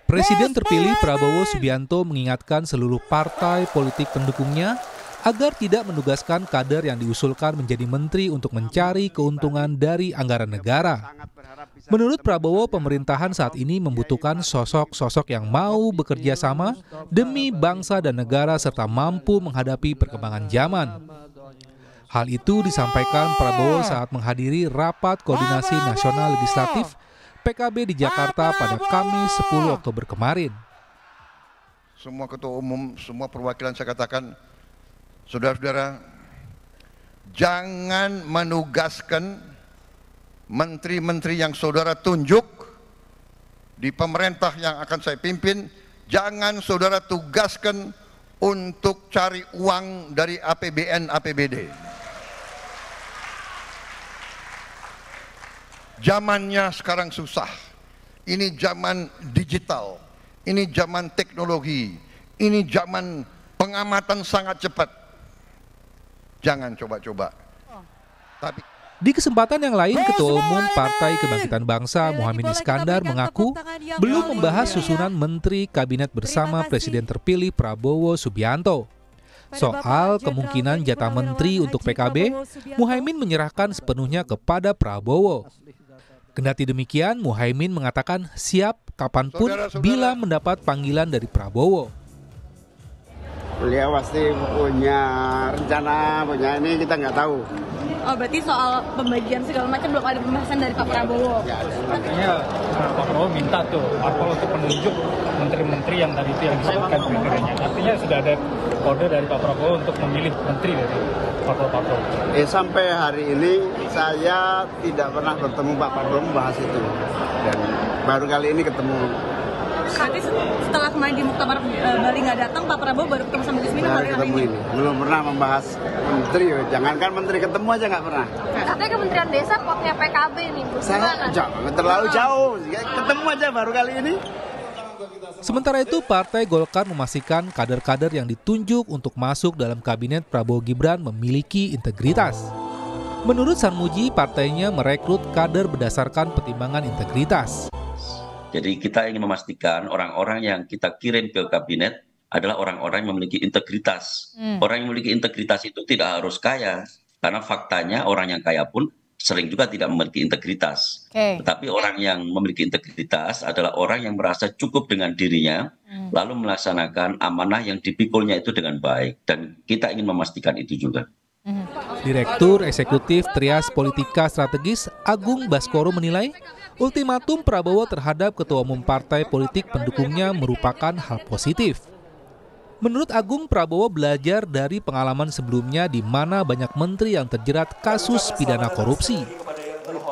Presiden terpilih Prabowo Subianto mengingatkan seluruh partai politik pendukungnya agar tidak menugaskan kader yang diusulkan menjadi menteri untuk mencari keuntungan dari anggaran negara. Menurut Prabowo, pemerintahan saat ini membutuhkan sosok-sosok yang mau bekerja sama demi bangsa dan negara serta mampu menghadapi perkembangan zaman. Hal itu disampaikan Prabowo saat menghadiri Rapat Koordinasi Nasional Legislatif PKB di Jakarta pada Kamis 10 Oktober kemarin. Semua ketua umum, semua perwakilan saya katakan, saudara-saudara, jangan menugaskan menteri-menteri yang saudara tunjuk di pemerintah yang akan saya pimpin, jangan saudara tugaskan untuk cari uang dari APBN, APBD. Zamannya sekarang susah. Ini zaman digital, ini zaman teknologi, ini zaman pengamatan sangat cepat. Jangan coba-coba. Di kesempatan yang lain, Ketua Umum Partai Kebangkitan Bangsa Muhaimin Iskandar mengaku belum membahas susunan Menteri Kabinet bersama Presiden terpilih Prabowo Subianto. Soal kemungkinan jatah menteri untuk PKB, Muhaimin menyerahkan sepenuhnya kepada Prabowo. Kendati demikian, Muhaimin mengatakan siap kapanpun bila mendapat panggilan dari Prabowo. Beliau pasti punya rencana, punya ini kita nggak tahu. Oh, berarti soal pembagian segala macam belum ada pembahasan dari Pak Prabowo? Ya, makanya Pak Prabowo minta tuh Parpol untuk menunjuk menteri-menteri yang tadi itu yang disebutkan kriterianya. Artinya sudah ada kode dari Pak Prabowo untuk memilih menteri dari Parpol. Sampai hari ini saya tidak pernah bertemu Pak Prabowo membahas itu. Dan baru kali ini ketemu. Berarti setelah kemarin di Muktamar Bali nggak datang, Pak Prabowo baru ketemu sama Gus Muhaimin hari ini. Belum pernah membahas menteri, jangankan menteri, ketemu aja nggak pernah. Katanya Kementerian Desa potnya PKB nih, Bu. Jangan terlalu jauh, ketemu aja baru kali ini. Sementara itu, Partai Golkar memastikan kader-kader yang ditunjuk untuk masuk dalam kabinet Prabowo Gibran memiliki integritas. Menurut Sarmuji, partainya merekrut kader berdasarkan pertimbangan integritas. Jadi kita ingin memastikan orang-orang yang kita kirim ke kabinet adalah orang-orang yang memiliki integritas. Orang yang memiliki integritas itu tidak harus kaya, karena faktanya orang yang kaya pun sering juga tidak memiliki integritas. Tetapi orang yang memiliki integritas adalah orang yang merasa cukup dengan dirinya, lalu melaksanakan amanah yang dipikulnya itu dengan baik. Dan kita ingin memastikan itu juga. Direktur Eksekutif Trias Politika Strategis Agung Baskoro menilai ultimatum Prabowo terhadap ketua umum partai politik pendukungnya merupakan hal positif. Menurut Agung, Prabowo belajar dari pengalaman sebelumnya di mana banyak menteri yang terjerat kasus pidana korupsi.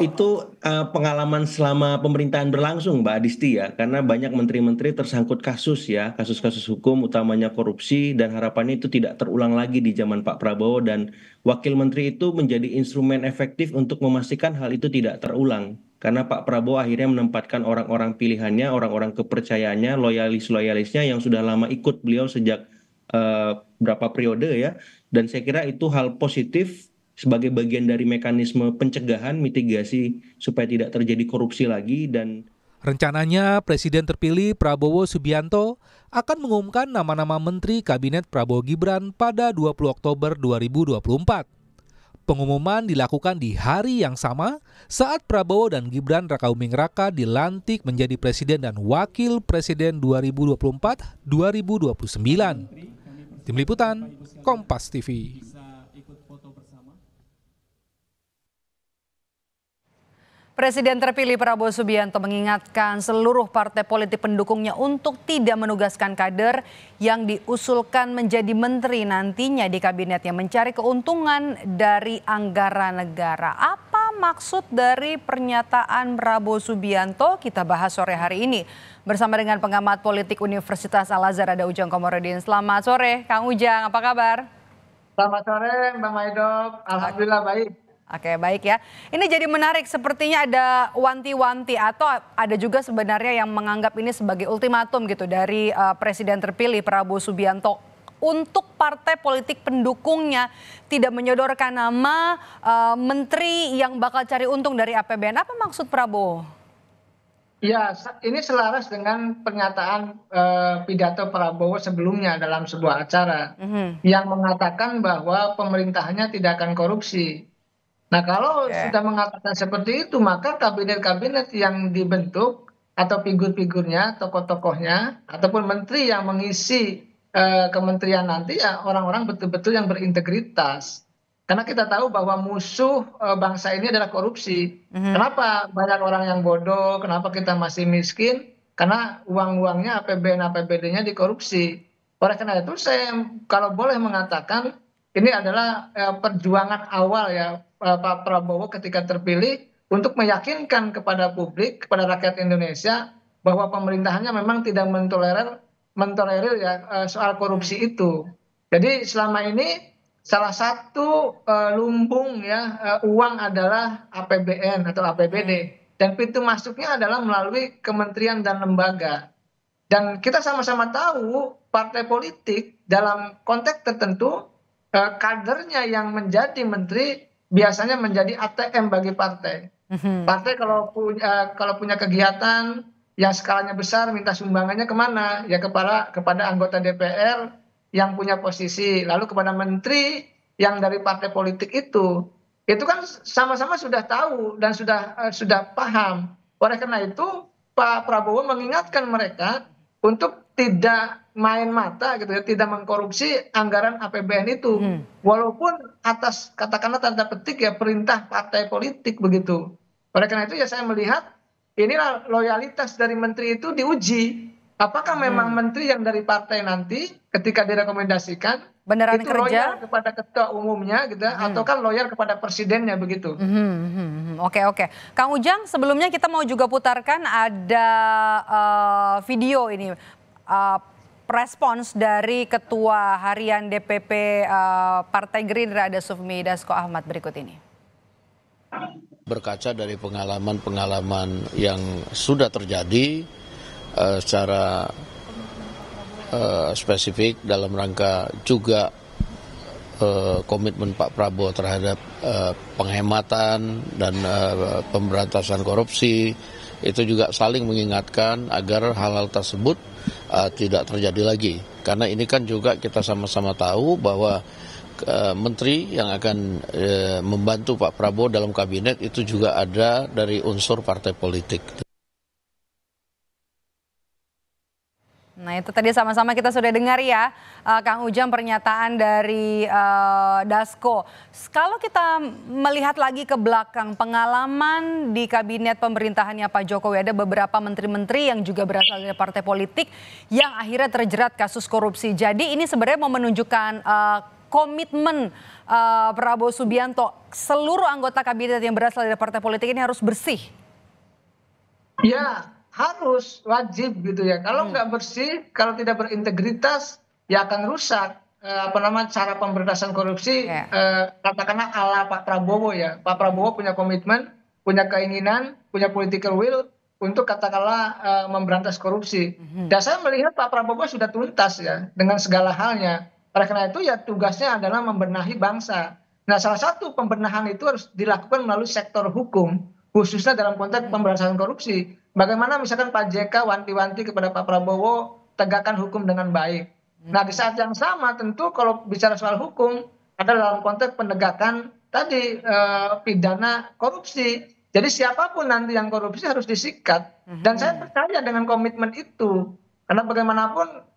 Itu pengalaman selama pemerintahan berlangsung, Mbak Adisti ya, karena banyak menteri-menteri tersangkut kasus ya, kasus-kasus hukum utamanya korupsi, dan harapannya itu tidak terulang lagi di zaman Pak Prabowo, dan wakil menteri itu menjadi instrumen efektif untuk memastikan hal itu tidak terulang. Karena Pak Prabowo akhirnya menempatkan orang-orang pilihannya, orang-orang kepercayaannya, loyalis-loyalisnya yang sudah lama ikut beliau sejak berapa periode ya, dan saya kira itu hal positif sebagai bagian dari mekanisme pencegahan, mitigasi supaya tidak terjadi korupsi lagi. Dan rencananya Presiden terpilih Prabowo Subianto akan mengumumkan nama-nama Menteri Kabinet Prabowo Gibran pada 20 Oktober 2024. Pengumuman dilakukan di hari yang sama saat Prabowo dan Gibran Rakabuming Raka dilantik menjadi Presiden dan Wakil Presiden 2024-2029. Tim Liputan, Kompas TV. Presiden terpilih Prabowo Subianto mengingatkan seluruh partai politik pendukungnya untuk tidak menugaskan kader yang diusulkan menjadi menteri nantinya di kabinetnya mencari keuntungan dari anggaran negara. Apa maksud dari pernyataan Prabowo Subianto? Kita bahas sore hari ini bersama dengan pengamat politik Universitas Al-Azhar ada Ujang Komarudin. Selamat sore Kang Ujang, apa kabar? Selamat sore Mbak Maido, alhamdulillah baik. Oke, baik ya. Ini jadi menarik, sepertinya ada wanti-wanti atau ada juga sebenarnya yang menganggap ini sebagai ultimatum gitu dari Presiden terpilih Prabowo Subianto untuk partai politik pendukungnya tidak menyodorkan nama menteri yang bakal cari untung dari APBN. Apa maksud Prabowo? Ya, ini selaras dengan pernyataan pidato Prabowo sebelumnya dalam sebuah acara yang mengatakan bahwa pemerintahannya tidak akan korupsi. Nah, kalau sudah mengatakan seperti itu, maka kabinet-kabinet yang dibentuk atau figur-figurnya, tokoh-tokohnya, ataupun menteri yang mengisi kementerian nanti ya orang-orang betul-betul yang berintegritas. Karena kita tahu bahwa musuh bangsa ini adalah korupsi. Kenapa banyak orang yang bodoh? Kenapa kita masih miskin? Karena uang-uangnya APBN-APBD-nya dikorupsi. Oleh karena itu saya kalau boleh mengatakan ini adalah perjuangan awal ya Pak Prabowo ketika terpilih untuk meyakinkan kepada publik, kepada rakyat Indonesia bahwa pemerintahannya memang tidak mentolerir ya soal korupsi itu. Jadi selama ini salah satu lumbung ya uang adalah APBN atau APBD dan pintu masuknya adalah melalui kementerian dan lembaga. Dan kita sama-sama tahu partai politik dalam konteks tertentu kadernya yang menjadi menteri biasanya menjadi ATM bagi partai. Partai kalau punya kegiatan yang skalanya besar minta sumbangannya kemana? Ya kepada anggota DPR yang punya posisi, lalu kepada menteri yang dari partai politik itu kan sama-sama sudah tahu dan sudah paham. Oleh karena itu Pak Prabowo mengingatkan mereka untuk tidak main mata gitu ya, tidak mengkorupsi anggaran APBN itu, walaupun atas katakanlah tanda petik ya perintah partai politik begitu. Oleh karena itu ya saya melihat inilah loyalitas dari menteri itu diuji. Apakah memang menteri yang dari partai nanti ketika direkomendasikan beneran itu kerja loyal kepada ketua umumnya gitu, atau kan loyal kepada presidennya begitu? Oke. Kang Ujang, sebelumnya kita mau juga putarkan ada video ini respons dari Ketua Harian DPP Partai Gerindra ada Sufmi Dasko Ahmad berikut ini. Berkaca dari pengalaman-pengalaman yang sudah terjadi secara spesifik dalam rangka juga komitmen Pak Prabowo terhadap penghematan dan pemberantasan korupsi, itu juga saling mengingatkan agar hal-hal tersebut tidak terjadi lagi. Karena ini kan juga kita sama-sama tahu bahwa menteri yang akan membantu Pak Prabowo dalam kabinet itu juga ada dari unsur partai politik. Nah itu tadi sama-sama kita sudah dengar ya Kang Ujang pernyataan dari Dasko. Kalau kita melihat lagi ke belakang pengalaman di kabinet pemerintahannya Pak Jokowi, ada beberapa menteri-menteri yang juga berasal dari partai politik yang akhirnya terjerat kasus korupsi. Jadi ini sebenarnya mau menunjukkan komitmen Prabowo Subianto, seluruh anggota kabinet yang berasal dari partai politik ini harus bersih. Ya, harus wajib gitu ya. Kalau nggak bersih, kalau tidak berintegritas, ya akan rusak cara pemberantasan korupsi. Katakanlah ala Pak Prabowo ya. Pak Prabowo punya komitmen, punya keinginan, punya political will untuk katakanlah memberantas korupsi. Dan saya melihat Pak Prabowo sudah tuntas ya dengan segala halnya. Oleh karena itu ya tugasnya adalah membenahi bangsa. Nah salah satu pembenahan itu harus dilakukan melalui sektor hukum, khususnya dalam konteks pemberantasan korupsi. Bagaimana misalkan Pak JK wanti-wanti kepada Pak Prabowo tegakkan hukum dengan baik. Nah di saat yang sama tentu kalau bicara soal hukum adalah dalam konteks penegakan tadi pidana korupsi. Jadi siapapun nanti yang korupsi harus disikat. Dan saya percaya dengan komitmen itu. Karena bagaimanapun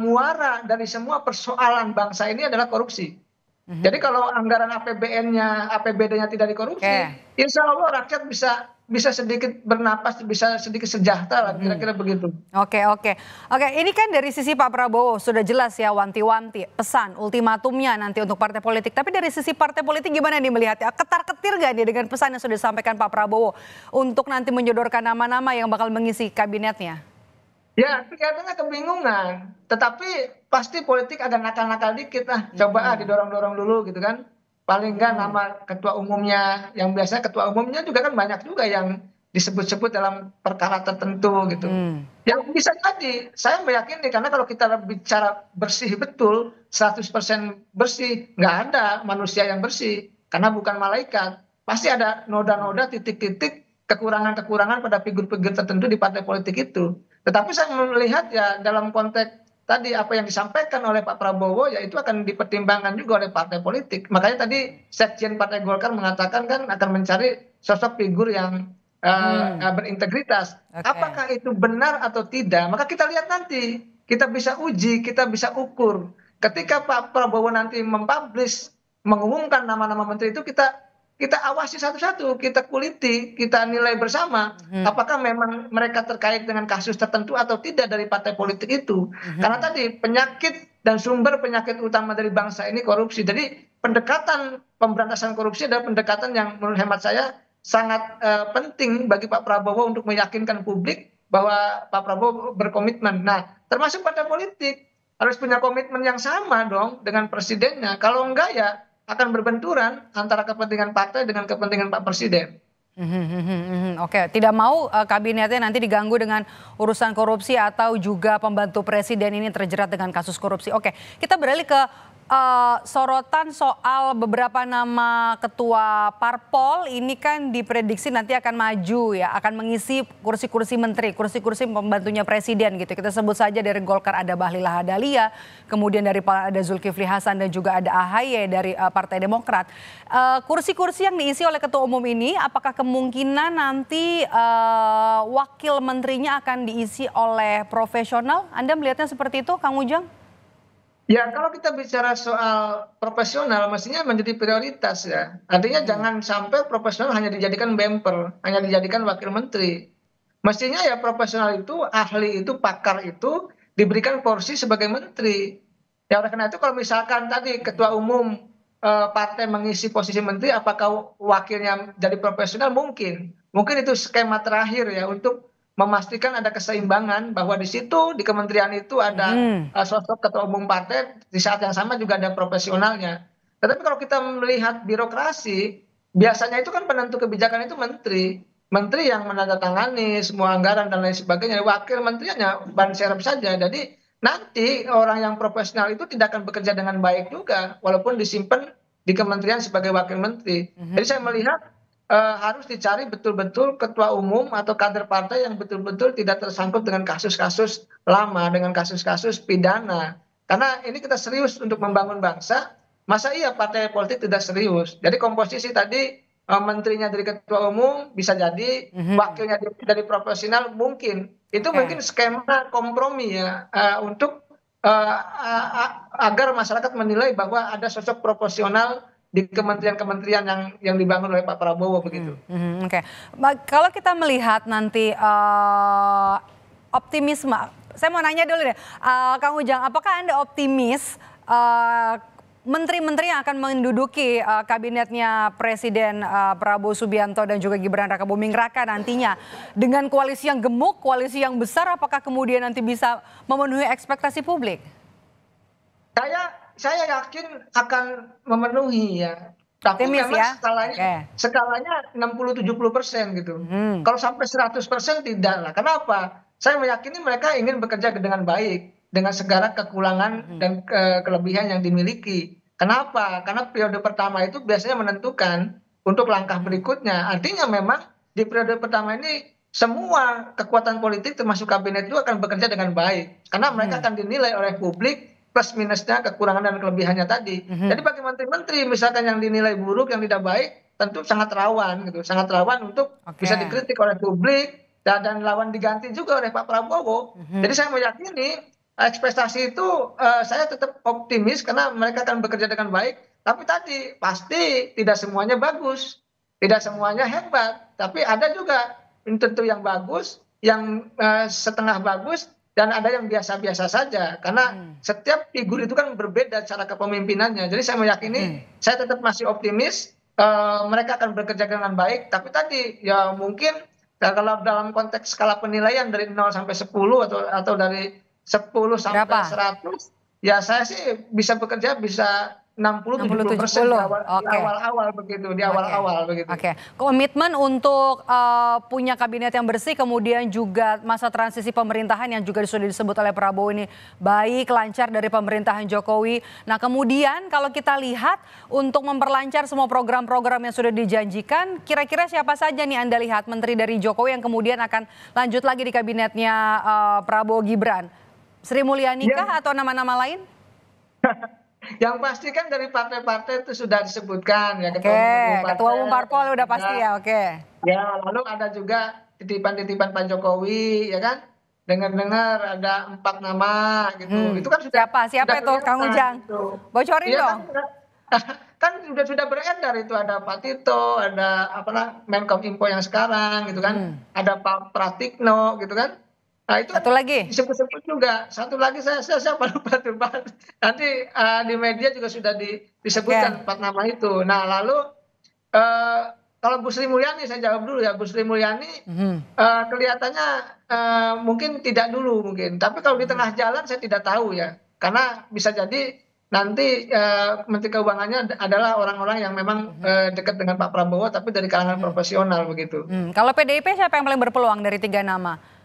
muara dari semua persoalan bangsa ini adalah korupsi. Jadi kalau anggaran APBN-nya, APBD-nya tidak dikorupsi, insya Allah rakyat bisa sedikit bernapas, bisa sedikit sejahtera, kira-kira begitu. Oke. Ini kan dari sisi Pak Prabowo sudah jelas ya wanti-wanti, pesan, ultimatumnya nanti untuk partai politik. Tapi dari sisi partai politik gimana nih melihatnya? Ketar-ketir gak nih dengan pesan yang sudah disampaikan Pak Prabowo untuk nanti menyodorkan nama-nama yang bakal mengisi kabinetnya? Ya, kelihatannya kebingungan. Tetapi pasti politik agak nakal-nakal dikit lah. Coba didorong-dorong dulu gitu kan. Paling enggak nama ketua umumnya, yang biasanya ketua umumnya juga kan banyak juga yang disebut-sebut dalam perkara tertentu gitu. Yang bisa jadi, saya meyakini karena kalau kita bicara bersih betul, 100% bersih, nggak ada manusia yang bersih. Karena bukan malaikat. Pasti ada noda-noda, titik-titik kekurangan-kekurangan pada figur-figur tertentu di partai politik itu. Tetapi saya melihat ya dalam konteks tadi apa yang disampaikan oleh Pak Prabowo ya itu akan dipertimbangkan juga oleh partai politik. Makanya tadi Sekjen Partai Golkar mengatakan kan akan mencari sosok figur yang berintegritas. Apakah itu benar atau tidak? Maka kita lihat nanti, kita bisa uji, kita bisa ukur. Ketika Pak Prabowo nanti mempublish, mengumumkan nama-nama menteri itu kita awasi satu-satu, kita kuliti, kita nilai bersama apakah memang mereka terkait dengan kasus tertentu atau tidak dari partai politik itu. Karena tadi penyakit dan sumber penyakit utama dari bangsa ini korupsi. Jadi pendekatan pemberantasan korupsi adalah pendekatan yang menurut hemat saya sangat penting bagi Pak Prabowo untuk meyakinkan publik bahwa Pak Prabowo berkomitmen. Nah, termasuk partai politik harus punya komitmen yang sama dong dengan presidennya. Kalau enggak ya akan berbenturan antara kepentingan partai dengan kepentingan Pak Presiden. Oke, tidak mau kabinetnya nanti diganggu dengan urusan korupsi atau juga pembantu presiden ini terjerat dengan kasus korupsi. Oke, kita beralih ke sorotan soal beberapa nama ketua parpol ini kan diprediksi nanti akan maju ya, akan mengisi kursi-kursi menteri, kursi-kursi pembantunya presiden gitu. Kita sebut saja dari Golkar ada Bahlil Lahadalia, kemudian dari ada Zulkifli Hasan dan juga ada AHY dari Partai Demokrat. Kursi-kursi yang diisi oleh ketua umum ini, apakah kemungkinan nanti wakil menterinya akan diisi oleh profesional? Anda melihatnya seperti itu, Kang Ujang? Ya, kalau kita bicara soal profesional, mestinya menjadi prioritas ya. Artinya jangan sampai profesional hanya dijadikan bemper, hanya dijadikan wakil menteri. Mestinya ya profesional itu, ahli itu, pakar itu diberikan porsi sebagai menteri. Ya oleh karena itu kalau misalkan tadi ketua umum partai mengisi posisi menteri, apakah wakilnya jadi profesional? Mungkin. Mungkin itu skema terakhir ya untuk memastikan ada keseimbangan bahwa di situ di kementerian itu ada sosok ketua umum partai, di saat yang sama juga ada profesionalnya. Tetapi kalau kita melihat birokrasi, biasanya itu kan penentu kebijakan itu menteri yang menandatangani semua anggaran dan lain sebagainya. Wakil menterinya ban serep saja. Jadi nanti orang yang profesional itu tidak akan bekerja dengan baik juga walaupun disimpan di kementerian sebagai wakil menteri. Jadi saya melihat harus dicari betul-betul ketua umum atau kader partai yang betul-betul tidak tersangkut dengan kasus-kasus lama, dengan kasus-kasus pidana. Karena ini kita serius untuk membangun bangsa, masa iya partai politik tidak serius? Jadi komposisi tadi menterinya dari ketua umum bisa jadi, wakilnya dari profesional mungkin. Itu mungkin skema kompromi ya untuk agar masyarakat menilai bahwa ada sosok proporsional di kementerian-kementerian yang dibangun oleh Pak Prabowo begitu. Oke, kalau kita melihat nanti optimisme, saya mau nanya dulu deh, Kang Ujang, apakah Anda optimis menteri-menteri yang akan menduduki kabinetnya Presiden Prabowo Subianto dan juga Gibran Rakabuming Raka nantinya dengan koalisi yang gemuk, koalisi yang besar, apakah kemudian nanti bisa memenuhi ekspektasi publik? Saya yakin akan memenuhi ya. Tapi optimis memang ya? skalanya 60-70% gitu. Kalau sampai 100% tidak lah. Kenapa? Saya meyakini mereka ingin bekerja dengan baik, dengan segala kekurangan dan kelebihan yang dimiliki. Kenapa? Karena periode pertama itu biasanya menentukan untuk langkah berikutnya. Artinya memang di periode pertama ini semua kekuatan politik termasuk kabinet itu akan bekerja dengan baik. Karena mereka akan dinilai oleh publik plus minusnya, kekurangan dan kelebihannya tadi. Jadi bagi menteri-menteri misalkan yang dinilai buruk, yang tidak baik, tentu sangat rawan gitu, sangat rawan untuk bisa dikritik oleh publik dan lawan diganti juga oleh Pak Prabowo. Jadi saya meyakini ekspektasi itu saya tetap optimis karena mereka akan bekerja dengan baik. Tapi tadi pasti tidak semuanya bagus, tidak semuanya hebat, tapi ada juga tentu yang bagus, yang setengah bagus, dan ada yang biasa-biasa saja. Karena setiap figur itu kan berbeda cara kepemimpinannya. Jadi saya meyakini, saya tetap masih optimis, mereka akan bekerja dengan baik. Tapi tadi ya mungkin kalau dalam konteks skala penilaian dari 0 sampai 10 atau dari 10 sampai 100, ya saya sih bisa bekerja bisa 60-70% di awal-awal begitu, di awal-awal begitu. Oke. Komitmen untuk punya kabinet yang bersih, kemudian juga masa transisi pemerintahan yang juga sudah disebut oleh Prabowo ini baik, lancar dari pemerintahan Jokowi. Nah kemudian kalau kita lihat untuk memperlancar semua program-program yang sudah dijanjikan, kira-kira siapa saja nih Anda lihat menteri dari Jokowi yang kemudian akan lanjut lagi di kabinetnya Prabowo Gibran? Sri Mulyani kah atau nama-nama lain? Yang pasti kan dari partai-partai itu sudah disebutkan ya, ketua umum parpol udah pasti ya, Ya, lalu ada juga titipan-titipan Pak Jokowi ya kan. Dengar-dengar ada 4 nama gitu. Itu kan sudah siapa itu Kang Ujang? Gitu. Bocorin ya, dong. Kan sudah beredar itu, ada Pak Tito, ada Menkominfo yang sekarang gitu kan. Ada Pak Pratikno gitu kan. Nah itu satu lagi disebut-sebut juga. Satu lagi saya lupa tuh Pak. Nanti di media juga sudah disebutkan 4 nama itu. Nah lalu kalau Bu Sri Mulyani, saya jawab dulu ya. Bu Sri Mulyani kelihatannya mungkin tidak dulu mungkin. Tapi kalau di tengah jalan saya tidak tahu ya. Karena bisa jadi nanti Menteri Keuangannya adalah orang-orang yang memang dekat dengan Pak Prabowo tapi dari kalangan profesional begitu. Kalau PDIP siapa yang paling berpeluang dari 3 nama?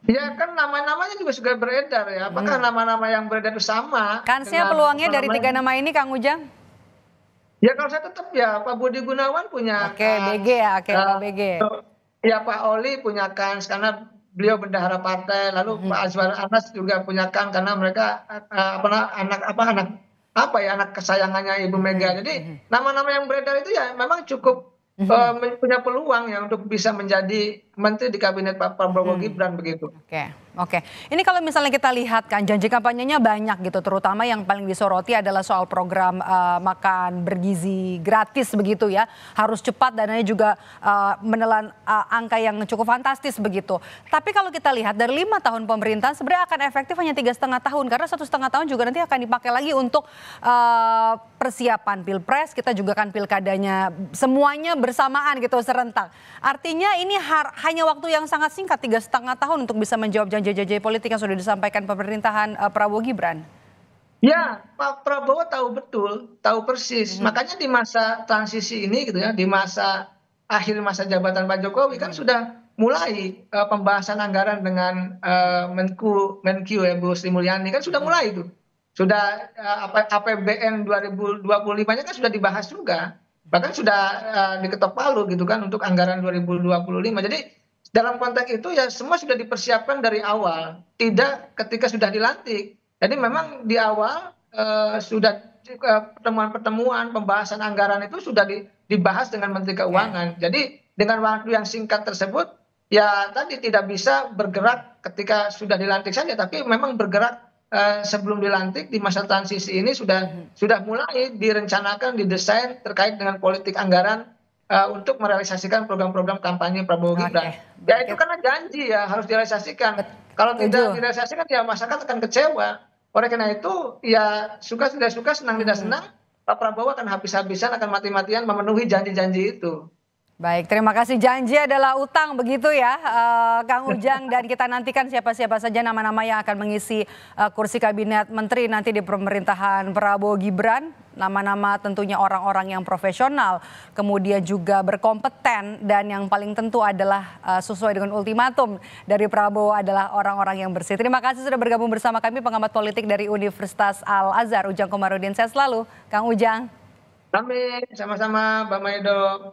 Ya kan nama-namanya juga sudah beredar ya. Apakah nama-nama yang beredar itu sama? Kansnya peluangnya dari 3 nama ini Kang Ujang? Ya kalau saya tetap ya Pak Budi Gunawan punya BG ya, Pak BG. Ya Pak Oli punya kans karena beliau bendahara partai. Lalu Pak Azwar Anas juga punya kans karena mereka anak kesayangannya Ibu Mega. Jadi nama-nama yang beredar itu ya memang cukup punya peluang ya untuk bisa menjadi menteri di kabinet Pak Prabowo Gibran begitu. Oke. Ini kalau misalnya kita lihat kan janji kampanyenya banyak gitu, terutama yang paling disoroti adalah soal program makan bergizi gratis begitu ya. Harus cepat, dananya juga menelan angka yang cukup fantastis begitu. Tapi kalau kita lihat dari 5 tahun pemerintahan sebenarnya akan efektif hanya 3,5 tahun karena 1,5 tahun juga nanti akan dipakai lagi untuk persiapan Pilpres, kita juga kan pilkadanya semuanya bersamaan gitu serentak. Artinya ini hanya waktu yang sangat singkat 3,5 tahun untuk bisa menjawab janji-janji politik yang sudah disampaikan pemerintahan Prabowo Gibran. Ya, Pak Prabowo tahu persis. Makanya di masa transisi ini gitu ya, di akhir masa jabatan Pak Jokowi kan sudah mulai pembahasan anggaran dengan Menq ya Bu Sri Mulyani kan sudah mulai itu. Sudah APBN 2025-nya kan sudah dibahas juga. Bahkan sudah diketok palu gitu kan untuk anggaran 2025. Jadi dalam konteks itu ya semua sudah dipersiapkan dari awal, tidak ketika sudah dilantik. Jadi memang di awal sudah pertemuan-pertemuan pembahasan anggaran itu sudah dibahas dengan Menteri Keuangan. Jadi dengan waktu yang singkat tersebut ya tadi tidak bisa bergerak ketika sudah dilantik saja, tapi memang bergerak sebelum dilantik di masa transisi ini sudah mulai direncanakan, didesain terkait dengan politik anggaran untuk merealisasikan program-program kampanye Prabowo Gibran. Ya itu karena janji ya harus direalisasikan. Kalau tidak direalisasikan ya masyarakat akan kecewa. Oleh karena itu ya suka tidak suka, senang tidak senang, Pak Prabowo akan habis-habisan, akan mati-matian memenuhi janji-janji itu. Baik, terima kasih. Janji adalah utang begitu ya Kang Ujang, dan kita nantikan siapa-siapa saja nama-nama yang akan mengisi kursi kabinet menteri nanti di pemerintahan Prabowo Gibran. Nama-nama tentunya orang-orang yang profesional, kemudian juga berkompeten, dan yang paling tentu adalah sesuai dengan ultimatum dari Prabowo adalah orang-orang yang bersih. Terima kasih sudah bergabung bersama kami pengamat politik dari Universitas Al-Azhar, Ujang Komarudin. Sehat selalu Kang Ujang. Amin, sama-sama Mbak Maido.